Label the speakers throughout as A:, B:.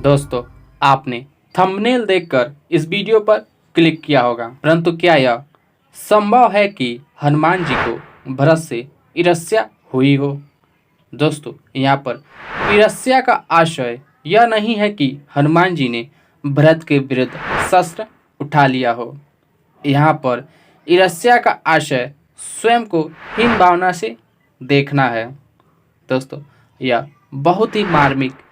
A: दोस्तों, आपने थंबनेल देखकर इस वीडियो पर क्लिक किया होगा, परंतु क्या यह संभव है कि हनुमान जी को भरत से ईर्ष्या हुई हो? दोस्तों, यहाँ पर ईर्ष्या का आशय यह नहीं है कि हनुमान जी ने भरत के विरुद्ध शस्त्र उठा लिया हो। यहाँ पर ईर्ष्या का आशय स्वयं को हीन भावना से देखना है। दोस्तों, यह बहुत ही मार्मिक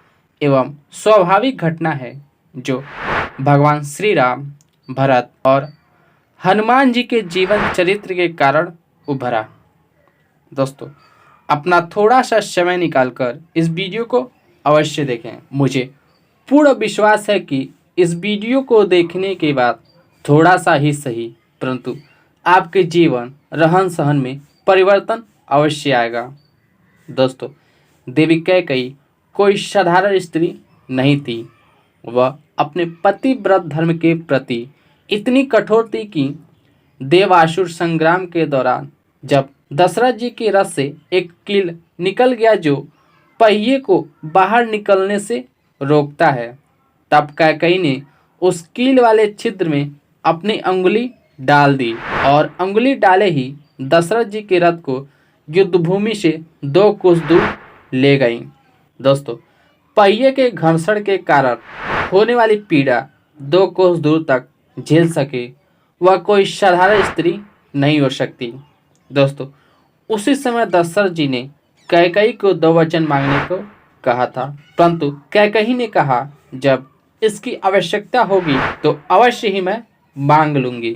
A: एवं स्वाभाविक घटना है जो भगवान श्री राम, भरत और हनुमान जी के जीवन चरित्र के कारण उभरा। दोस्तों, अपना थोड़ा सा समय निकालकर इस वीडियो को अवश्य देखें। मुझे पूर्ण विश्वास है कि इस वीडियो को देखने के बाद थोड़ा सा ही सही, परंतु आपके जीवन रहन सहन में परिवर्तन अवश्य आएगा। दोस्तों, देवी कैकेयी कोई साधारण स्त्री नहीं थी। वह अपने पतिव्रत धर्म के प्रति इतनी कठोर थी कि देवासुर संग्राम के दौरान जब दशरथ जी के रथ से एक कील निकल गया जो पहिए को बाहर निकलने से रोकता है, तब कैकेयी ने उस कील वाले छिद्र में अपनी अंगुली डाल दी और अंगुली डाले ही दशरथ जी के रथ को युद्धभूमि से 2 कोस दूर ले गई। दोस्तों, पहिए के घर्षण के कारण होने वाली पीड़ा 2 कोस दूर तक झेल सके वह कोई साधारण स्त्री नहीं हो सकती। दोस्तों, उसी समय दशरथ जी ने कैकेयी को 2 वचन मांगने को कहा था, परंतु कैकेयी ने कहा जब इसकी आवश्यकता होगी तो अवश्य ही मैं मांग लूंगी।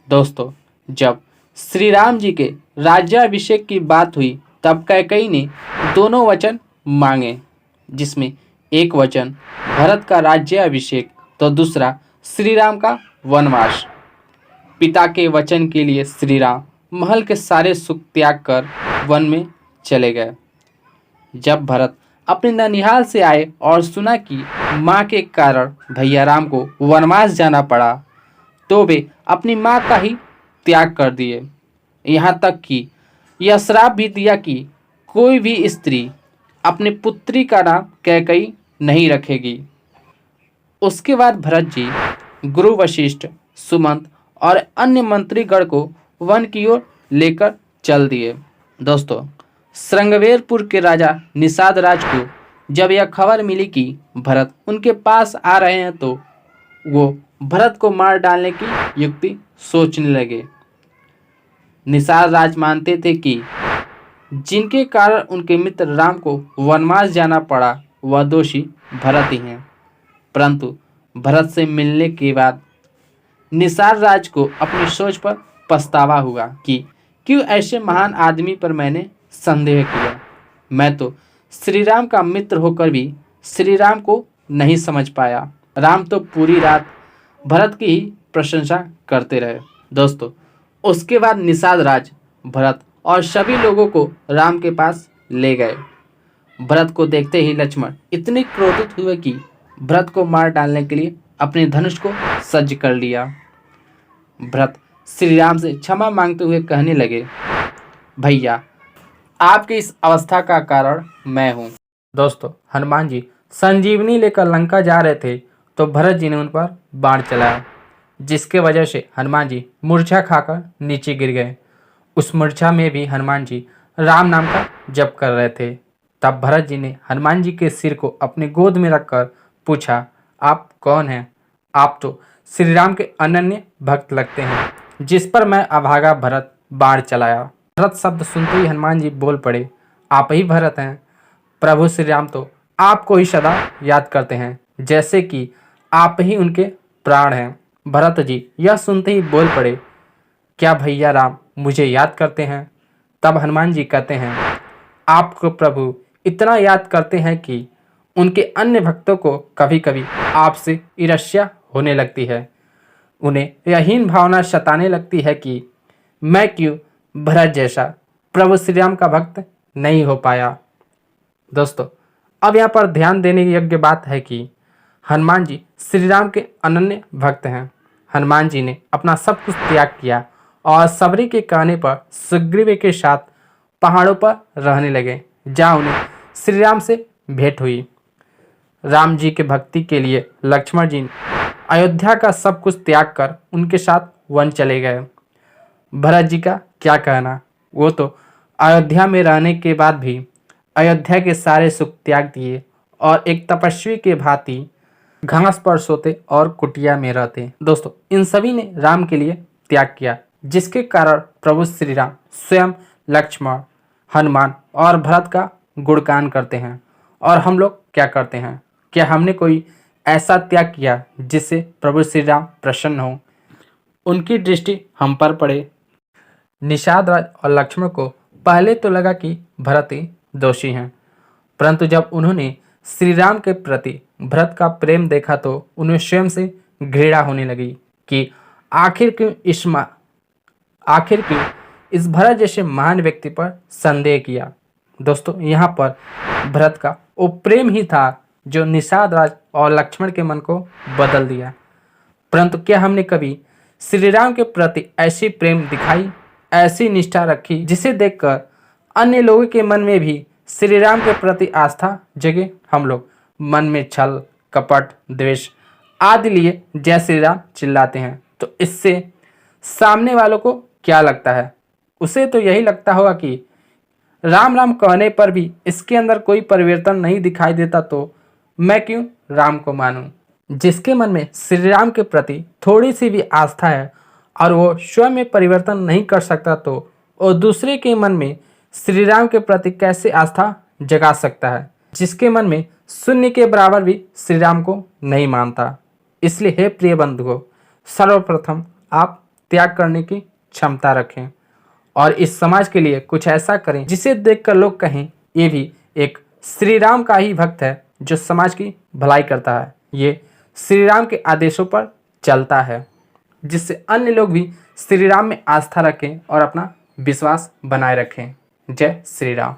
A: दोस्तों, जब श्री राम जी के राज्याभिषेक की बात हुई तब कैकेयी ने दोनों वचन मांगे, जिसमें एक वचन भरत का राज्याभिषेक तो दूसरा श्री राम का वनवास। पिता के वचन के लिए श्री राम महल के सारे सुख त्याग कर वन में चले गए। जब भरत अपने ननिहाल से आए और सुना कि माँ के कारण भैया राम को वनवास जाना पड़ा, तो वे अपनी माँ का ही त्याग कर दिए। यहाँ तक कि यह श्राप भी दिया कि कोई भी स्त्री अपनी पुत्री का नाम कैकेयी नहीं रखेगी। उसके बाद भरत जी गुरु वशिष्ठ, सुमंत और अन्य मंत्रीगण को वन की ओर लेकर चल दिए। दोस्तों, श्रृंगवेरपुर के राजा निषाद राज को जब यह खबर मिली कि भरत उनके पास आ रहे हैं तो वो भरत को मार डालने की युक्ति सोचने लगे। निषाद राज मानते थे कि जिनके कारण उनके मित्र राम को वनवास जाना पड़ा वह दोषी भरत ही हैं, परंतु भरत से मिलने के बाद निषाद राज को अपनी सोच पर पछतावा हुआ कि क्यों ऐसे महान आदमी पर मैंने संदेह किया। मैं तो श्री राम का मित्र होकर भी श्री राम को नहीं समझ पाया। राम तो पूरी रात भरत की ही प्रशंसा करते रहे। दोस्तों, उसके बाद निषाद राज भरत और सभी लोगों को राम के पास ले गए। भरत को देखते ही लक्ष्मण इतने क्रोधित हुए कि भरत को मार डालने के लिए अपने धनुष को सज्ज कर लिया। भरत श्री राम से क्षमा मांगते हुए कहने लगे, भैया, आपकी इस अवस्था का कारण मैं हूँ। दोस्तों, हनुमान जी संजीवनी लेकर लंका जा रहे थे तो भरत जी ने उन पर बाण चलाया, जिसके वजह से हनुमान जी मूर्छा खाकर नीचे गिर गए। उस मूर्छा में भी हनुमान जी राम नाम का जप कर रहे थे। तब भरत जी ने हनुमान जी के सिर को अपने गोद में रखकर पूछा, आप कौन हैं? आप तो श्री राम के अनन्य भक्त लगते हैं, जिस पर मैं अभागा भरत बाण चलाया। भरत शब्द सुनते ही हनुमान जी बोल पड़े, आप ही भरत हैं। प्रभु श्री राम तो आपको ही सदा याद करते हैं, जैसे कि आप ही उनके प्राण हैं। भरत जी यह सुनते ही बोल पड़े, क्या भैया राम मुझे याद करते हैं? तब हनुमान जी कहते हैं, आपको प्रभु इतना याद करते हैं कि उनके अन्य भक्तों को कभी कभी आपसे ईर्ष्या होने लगती है। उन्हें यह हीन भावना सताने लगती है कि मैं क्यों भरत जैसा प्रभु श्री राम का भक्त नहीं हो पाया। दोस्तों, अब यहाँ पर ध्यान देने योग्य बात है कि हनुमान जी श्री राम के अनन्य भक्त हैं। हनुमान जी ने अपना सब कुछ त्याग किया और सबरी के कहने पर सुग्रीव के साथ पहाड़ों पर रहने लगे, जहाँ उन्हें श्री राम से भेंट हुई। राम जी के भक्ति के लिए लक्ष्मण जी अयोध्या का सब कुछ त्याग कर उनके साथ वन चले गए। भरत जी का क्या कहना, वो तो अयोध्या में रहने के बाद भी अयोध्या के सारे सुख त्याग दिए और एक तपस्वी के भांति घास पर सोते और कुटिया में रहते। दोस्तों, इन सभी ने राम के लिए त्याग किया, जिसके कारण प्रभु श्री राम स्वयं लक्ष्मण, हनुमान और भरत का गुणगान करते हैं। और हम लोग क्या करते हैं? क्या हमने कोई ऐसा त्याग किया जिससे प्रभु श्री राम प्रसन्न हो, उनकी दृष्टि हम पर पड़े? निषाद राज और लक्ष्मण को पहले तो लगा कि भरत ही दोषी हैं, परंतु जब उन्होंने श्री राम के प्रति भरत का प्रेम देखा तो उन्हें स्वयं से घृणा होने लगी कि आखिर क्यों इस भरत जैसे महान व्यक्ति पर संदेह किया। दोस्तों, यहाँ पर भरत का वो प्रेम ही था जो निषाद राज और लक्ष्मण के मन को बदल दिया। परंतु क्या हमने कभी श्री राम के प्रति ऐसी प्रेम दिखाई, ऐसी निष्ठा रखी जिसे देखकर अन्य लोगों के मन में भी श्री राम के प्रति आस्था जगे? हम लोग मन में छल, कपट, द्वेष आदि लिए जय श्री राम चिल्लाते हैं, तो इससे सामने वालों को क्या लगता है? उसे तो यही लगता होगा कि राम राम कहने पर भी इसके अंदर कोई परिवर्तन नहीं दिखाई देता, तो मैं क्यों राम को मानूं? जिसके मन में श्री राम के प्रति थोड़ी सी भी आस्था है और वो स्वयं में परिवर्तन नहीं कर सकता, तो वो दूसरे के मन में श्री राम के प्रति कैसे आस्था जगा सकता है, जिसके मन में शून्य के बराबर भी श्री राम को नहीं मानता? इसलिए हे प्रिय बंधुओं, सर्वप्रथम आप त्याग करने की क्षमता रखें और इस समाज के लिए कुछ ऐसा करें जिसे देखकर लोग कहें ये भी एक श्री राम का ही भक्त है जो समाज की भलाई करता है, ये श्री राम के आदेशों पर चलता है, जिससे अन्य लोग भी श्री राम में आस्था रखें और अपना विश्वास बनाए रखें। जय श्री राम।